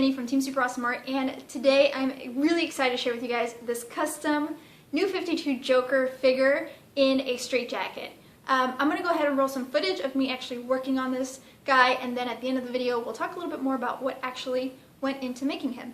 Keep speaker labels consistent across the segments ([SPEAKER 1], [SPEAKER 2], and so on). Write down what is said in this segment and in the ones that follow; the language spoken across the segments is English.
[SPEAKER 1] Jenny from Team Super Awesome Art, and today I'm really excited to share with you guys this custom New 52 Joker figure in a straitjacket. I'm going to go ahead and roll some footage of me actually working on this guy, and then at the end of the video we'll talk a little bit more about what actually went into making him.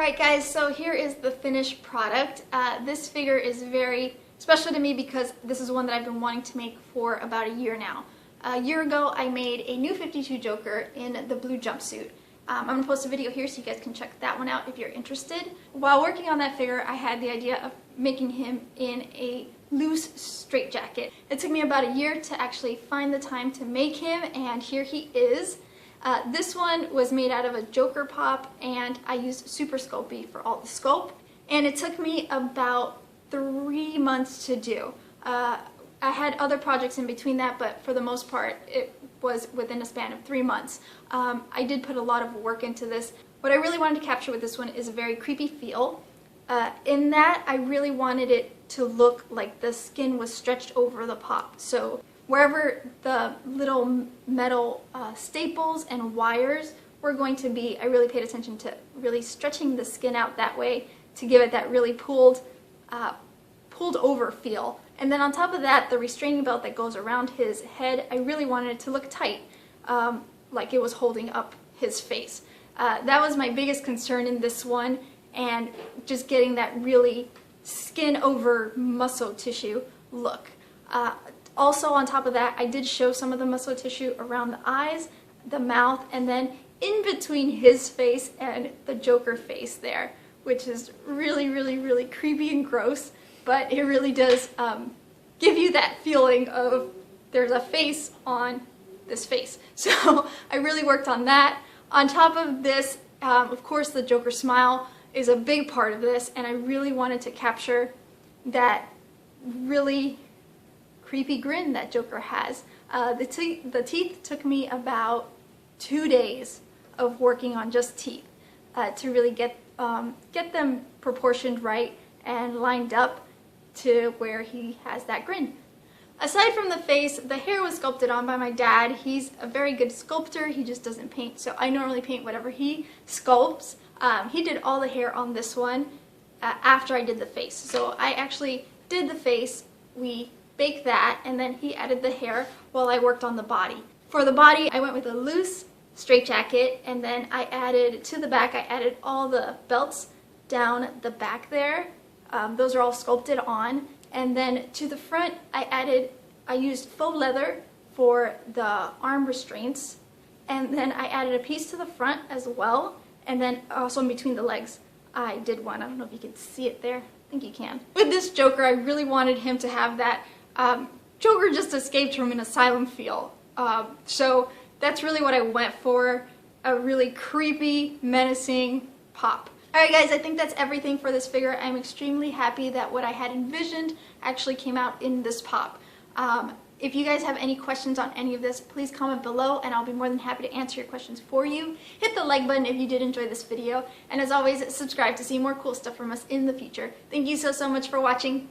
[SPEAKER 1] Alright guys, so here is the finished product. This figure is very special to me because this is one that I've been wanting to make for about a year now. A year ago I made a new 52 Joker in the blue jumpsuit. I'm going to post a video here so you guys can check that one out if you're interested. While working on that figure, I had the idea of making him in a loose straitjacket. It took me about a year to actually find the time to make him, and here he is. This one was made out of a Joker Pop, and I used Super Sculpey for all the sculpt, and it took me about 3 months to do. I had other projects in between that, but for the most part it was within a span of 3 months. I did put a lot of work into this. What I really wanted to capture with this one is a very creepy feel. In that, I really wanted it to look like the skin was stretched over the pop. So wherever the little metal staples and wires were going to be, I really paid attention to really stretching the skin out that way to give it that really pulled over feel. And then on top of that, the restraining belt that goes around his head, I really wanted it to look tight, like it was holding up his face. That was my biggest concern in this one, and just getting that really skin over muscle tissue look. Also on top of that, I did show some of the muscle tissue around the eyes, the mouth, and then in between his face and the Joker face there, which is really, really, really creepy and gross, but it really does give you that feeling of there's a face on this face. So I really worked on that. On top of this, of course, the Joker smile is a big part of this, and I really wanted to capture that really creepy grin that Joker has. The teeth took me about 2 days of working on just teeth to really get them proportioned right and lined up to where he has that grin. Aside from the face, the hair was sculpted on by my dad. He's a very good sculptor, he just doesn't paint, so I normally paint whatever he sculpts. He did all the hair on this one after I did the face. So I actually did the face, we baked that, and then he added the hair while I worked on the body. For the body, I went with a loose straitjacket, and then I added, to the back, I added all the belts down the back there. Those are all sculpted on. And then to the front, I used faux leather for the arm restraints, and then I added a piece to the front as well, and then also in between the legs I did one. I don't know if you can see it there. I think you can. With this Joker, I really wanted him to have that Joker just escaped from an asylum feel. So that's really what I went for, a really creepy, menacing pop. Alright guys, I think that's everything for this figure. I'm extremely happy that what I had envisioned actually came out in this pop. If you guys have any questions on any of this, please comment below and I'll be more than happy to answer your questions for you. Hit the like button if you did enjoy this video, and as always, subscribe to see more cool stuff from us in the future. Thank you so much for watching.